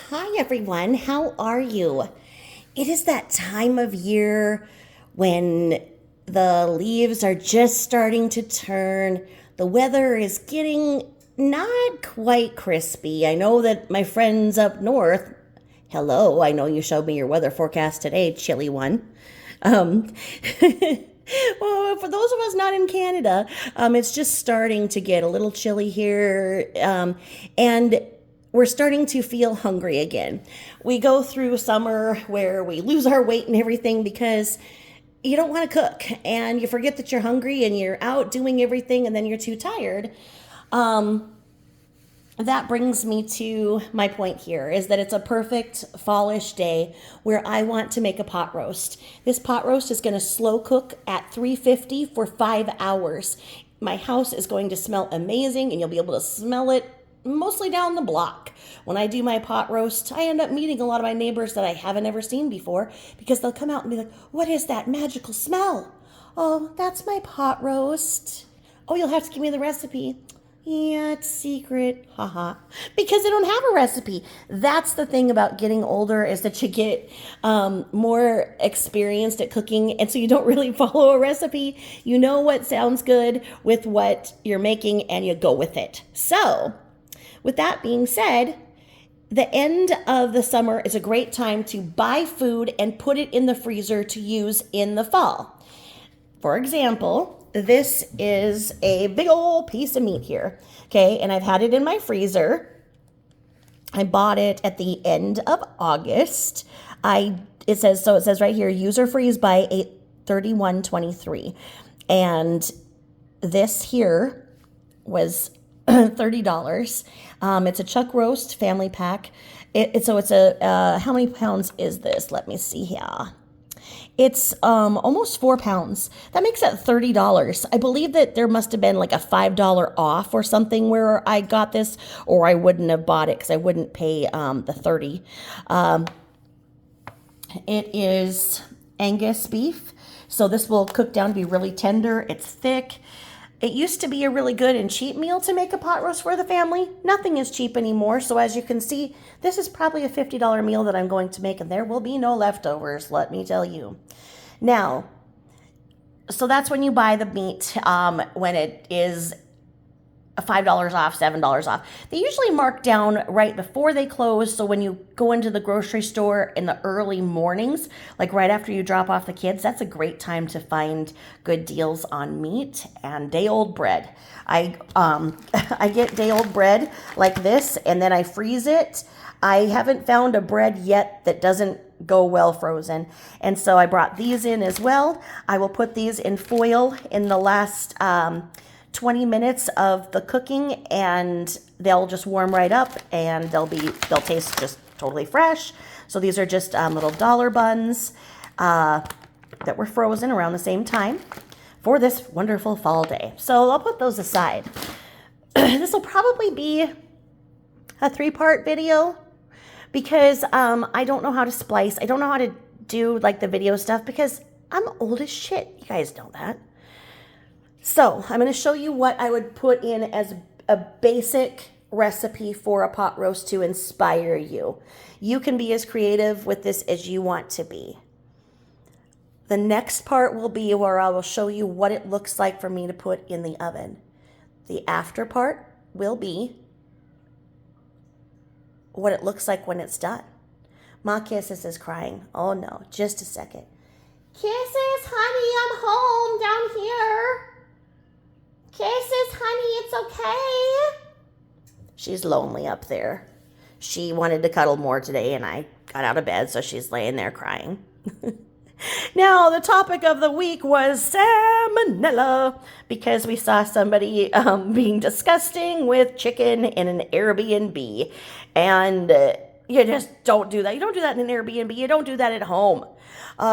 Hi, everyone. How are you? It is that time of year when the leaves are just starting to turn. The weather is getting not quite crispy. I know that my friends up north, hello, I know you showed me your weather forecast today, chilly one. Um, well, for those of us not in Canada, it's just starting to get a little chilly here. And we're starting to feel hungry again. We go through summer where we lose our weight and everything because you don't want to cook and you forget that you're hungry and you're out doing everything and then you're too tired. That brings me to my point here is that it's a perfect fallish day where I want to make a pot roast. This pot roast is going to slow cook at 350 for 5 hours. My house is going to smell amazing and you'll be able to smell it mostly down the block. When I do my pot roast, I end up meeting a lot of my neighbors that I haven't ever seen before because they'll come out and be like, "What is that magical smell?" "Oh, that's my pot roast." "Oh, you'll have to give me the recipe." "Yeah, it's secret." Haha. Because they don't have a recipe. That's the thing about getting older is that you get more experienced at cooking. And so you don't really follow a recipe. You know what sounds good with what you're making and you go with it. So with that being said, the end of the summer is a great time to buy food and put it in the freezer to use in the fall. For example, this is a big old piece of meat here, okay? And I've had it in my freezer. I bought it at the end of August. It says right here, user freeze by 8/31/23. And this here was $30. It's a chuck roast family pack. How many pounds is this? Let me see here. It's almost 4 pounds. That makes it $30. I believe that there must have been like a $5 off or something where I got this, or I wouldn't have bought it because I wouldn't pay the 30. It is Angus beef, so this will cook down to be really tender. It's thick. It used to be a really good and cheap meal to make a pot roast for the family. Nothing is cheap anymore, so as you can see, this is probably a $50 meal that I'm going to make, and there will be no leftovers, let me tell you. Now, so that's when you buy the meat, when it is $5 off, $7 off. They usually mark down right before they close, so when you go into the grocery store in the early mornings, like right after you drop off the kids, that's a great time to find good deals on meat and day-old bread. I get day-old bread like this, and then I freeze it. I haven't found a bread yet that doesn't go well frozen, and so I brought these in as well. I will put these in foil in the last 20 minutes of the cooking, and they'll just warm right up and they'll taste just totally fresh. So these are just little dollar buns that were frozen around the same time for this wonderful fall day. So I'll put those aside. This will probably be a 3-part video because I don't know how to splice. I don't know how to do like the video stuff because I'm old as shit. You guys know that. So I'm going to show you what I would put in as a basic recipe for a pot roast to inspire you. You can be as creative with this as you want to be. The next part will be where I will show you what it looks like for me to put in the oven. The after part will be what it looks like when it's done. Ma Kisses is crying. Oh no, just a second. Kisses, honey, I'm home down here. Kisses, honey, it's okay. She's lonely up there. She wanted to cuddle more today, and I got out of bed, so she's laying there crying. Now, the topic of the week was salmonella, because we saw somebody being disgusting with chicken in an Airbnb. And you just don't do that. You don't do that in an Airbnb. You don't do that at home.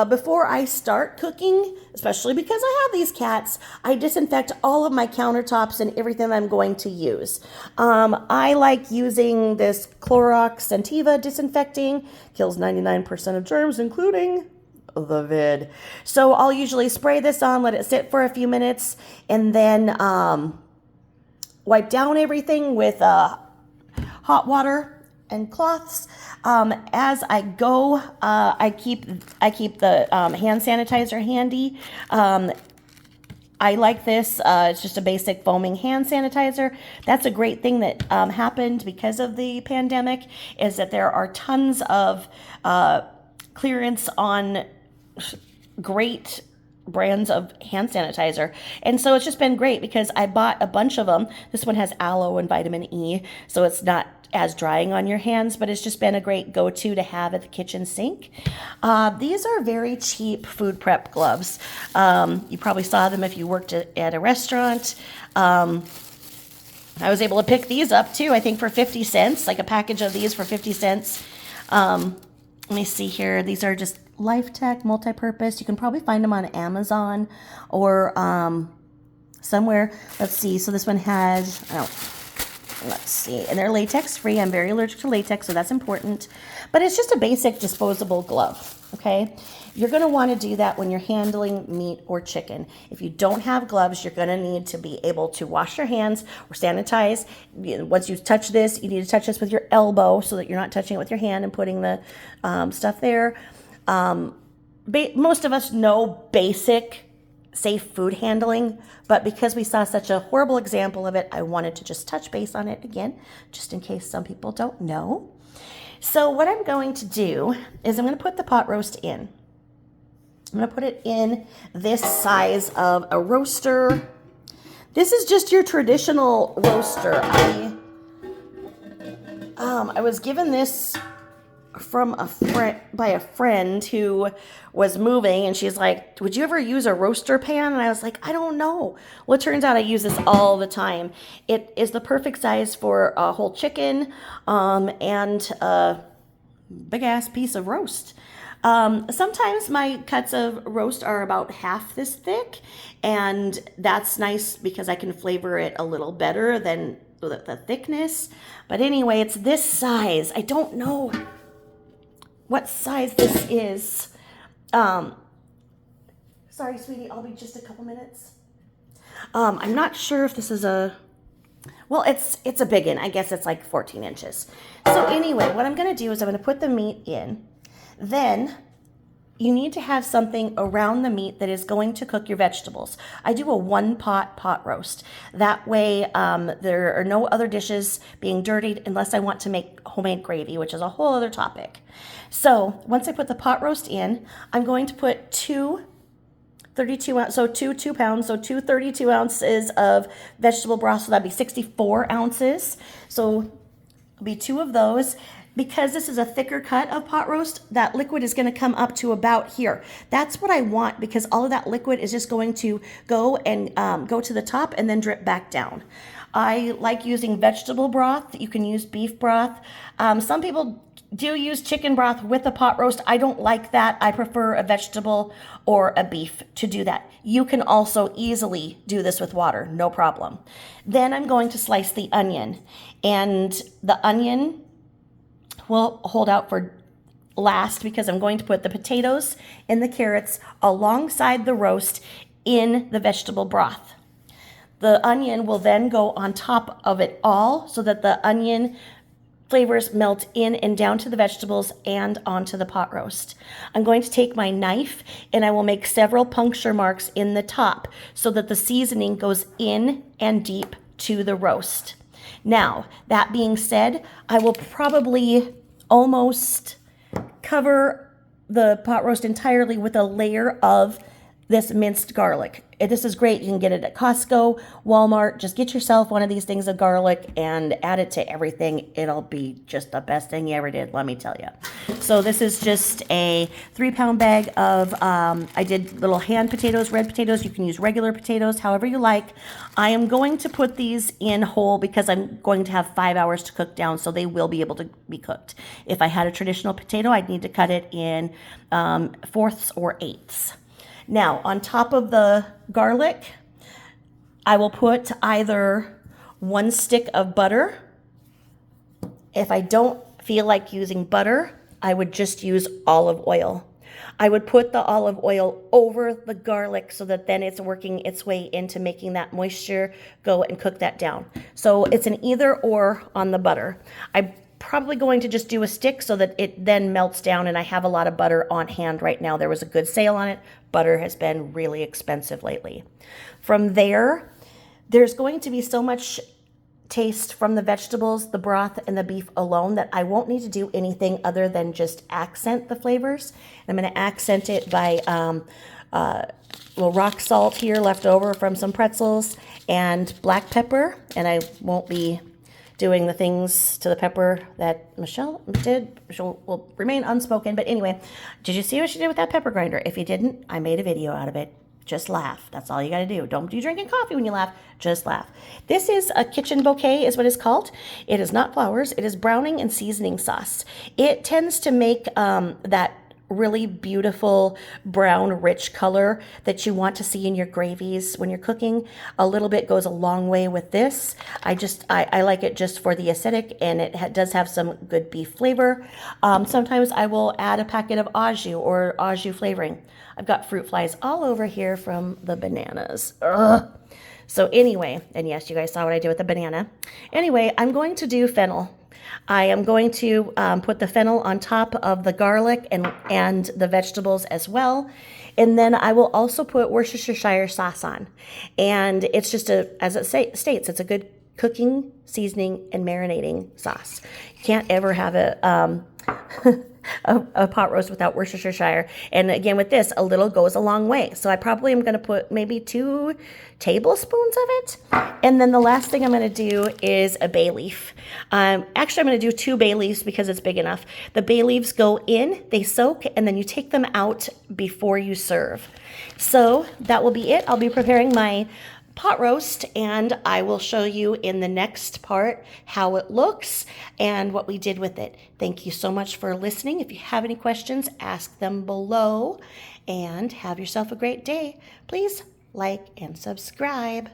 Before I start cooking, especially because I have these cats, I disinfect all of my countertops and everything I'm going to use. I like using this Clorox Scentiva disinfecting. Kills 99% of germs, including the vid. So I'll usually spray this on, let it sit for a few minutes, and then wipe down everything with hot water and cloths. As I go, I keep the hand sanitizer handy. I like this. It's just a basic foaming hand sanitizer. That's a great thing that happened because of the pandemic, is that there are tons of clearance on great brands of hand sanitizer. And so it's just been great because I bought a bunch of them. This one has aloe and vitamin E, so it's not as drying on your hands, but it's just been a great go-to to have at the kitchen sink. These are very cheap food prep gloves. You probably saw them if you worked at a restaurant. I was able to pick these up too, I think for 50 cents, like a package of these for 50 cents. Let me see here. These are just LifeTech multi-purpose. You can probably find them on Amazon or somewhere. Let's see. So this one has, let's see, and they're latex free. I'm very allergic to latex, so that's important. But it's just a basic disposable glove, okay? You're gonna wanna do that when you're handling meat or chicken. If you don't have gloves, you're gonna need to be able to wash your hands or sanitize. Once you touch this, you need to touch this with your elbow so that you're not touching it with your hand and putting the stuff there. Most of us know basic safe food handling, but because we saw such a horrible example of it, I wanted to just touch base on it again, just in case some people don't know. So what I'm going to do is I'm going to put the pot roast in. I'm going to put it in this size of a roaster. This is just your traditional roaster. I was given this from by a friend who was moving, and she's like, would you ever use a roaster pan? And I was like, I don't know. Well, it turns out I use this all the time. It is the perfect size for a whole chicken and a big ass piece of roast. Sometimes my cuts of roast are about half this thick, and that's nice because I can flavor it a little better than the thickness. But anyway, it's this size. I don't know what size this is. Sorry, sweetie, I'll be just a couple minutes. I'm not sure if this is well, it's a big one. I guess it's like 14 inches. So anyway, what I'm gonna do is I'm gonna put the meat in. Then you need to have something around the meat that is going to cook your vegetables. I do a one pot roast. That way there are no other dishes being dirtied unless I want to make homemade gravy, which is a whole other topic. So once I put the pot roast in, I'm going to put two 32 ounce, so two pounds, so 32 ounces of vegetable broth, so that'd be 64 ounces. So it'll be two of those. Because this is a thicker cut of pot roast, that liquid is going to come up to about here. That's what I want, because all of that liquid is just going to go and go to the top and then drip back down. I like using vegetable broth. You can use beef broth. Some people do use chicken broth with a pot roast. I don't like that. I prefer a vegetable or a beef to do that. You can also easily do this with water, no problem. Then I'm going to slice the onion, and the onion will hold out for last because I'm going to put the potatoes and the carrots alongside the roast in the vegetable broth. The onion will then go on top of it all so that the onion flavors melt in and down to the vegetables and onto the pot roast. I'm going to take my knife and I will make several puncture marks in the top so that the seasoning goes in and deep to the roast. Now, that being said, I will probably almost cover the pot roast entirely with a layer of this minced garlic. This is great. You can get it at Costco, Walmart. Just get yourself one of these things of garlic and add it to everything. It'll be just the best thing you ever did, let me tell you. So this is just a 3-pound bag of, I did little hand potatoes, red potatoes. You can use regular potatoes, however you like. I am going to put these in whole because I'm going to have 5 hours to cook down, so they will be able to be cooked. If I had a traditional potato, I'd need to cut it in 4ths or 8ths. Now, on top of the garlic, I will put either 1 stick of butter. If I don't feel like using butter, I would just use olive oil. I would put the olive oil over the garlic so that then it's working its way into making that moisture go and cook that down. So it's an either or on the butter. I probably going to just do a stick so that it then melts down, and I have a lot of butter on hand right now. There was a good sale on it. Butter has been really expensive lately. From there, there's going to be so much taste from the vegetables, the broth, and the beef alone that I won't need to do anything other than just accent the flavors. I'm going to accent it by a little rock salt here left over from some pretzels and black pepper, and I won't be doing the things to the pepper that Michelle did. Michelle will remain unspoken, but anyway, did you see what she did with that pepper grinder? If you didn't, I made a video out of it. Just laugh. That's all you got to do. Don't be drinking coffee when you laugh. Just laugh. This is a kitchen bouquet is what it's called. It is not flowers. It is browning and seasoning sauce. It tends to make that really beautiful brown rich color that you want to see in your gravies when you're cooking. A little bit goes a long way with this. I like it just for the acidic, and it does have some good beef flavor. Sometimes I will add a packet of au jus or au jus flavoring. I've got fruit flies all over here from the bananas. Ugh. So anyway, and yes, you guys saw what I did with the banana. Anyway, I'm going to do fennel. I am going to put the fennel on top of the garlic and the vegetables as well. And then I will also put Worcestershire sauce on. And it's just as it states, it's a good cooking, seasoning, and marinating sauce. You can't ever have a pot roast without Worcestershire. And again, with this, a little goes a long way. So I probably am going to put maybe 2 tablespoons of it. And then the last thing I'm going to do is a bay leaf. Actually, I'm going to do 2 bay leaves because it's big enough. The bay leaves go in, they soak, and then you take them out before you serve. So that will be it. I'll be preparing my pot roast, and I will show you in the next part how it looks and what we did with it. Thank you so much for listening. If you have any questions, ask them below, and have yourself a great day. Please like and subscribe.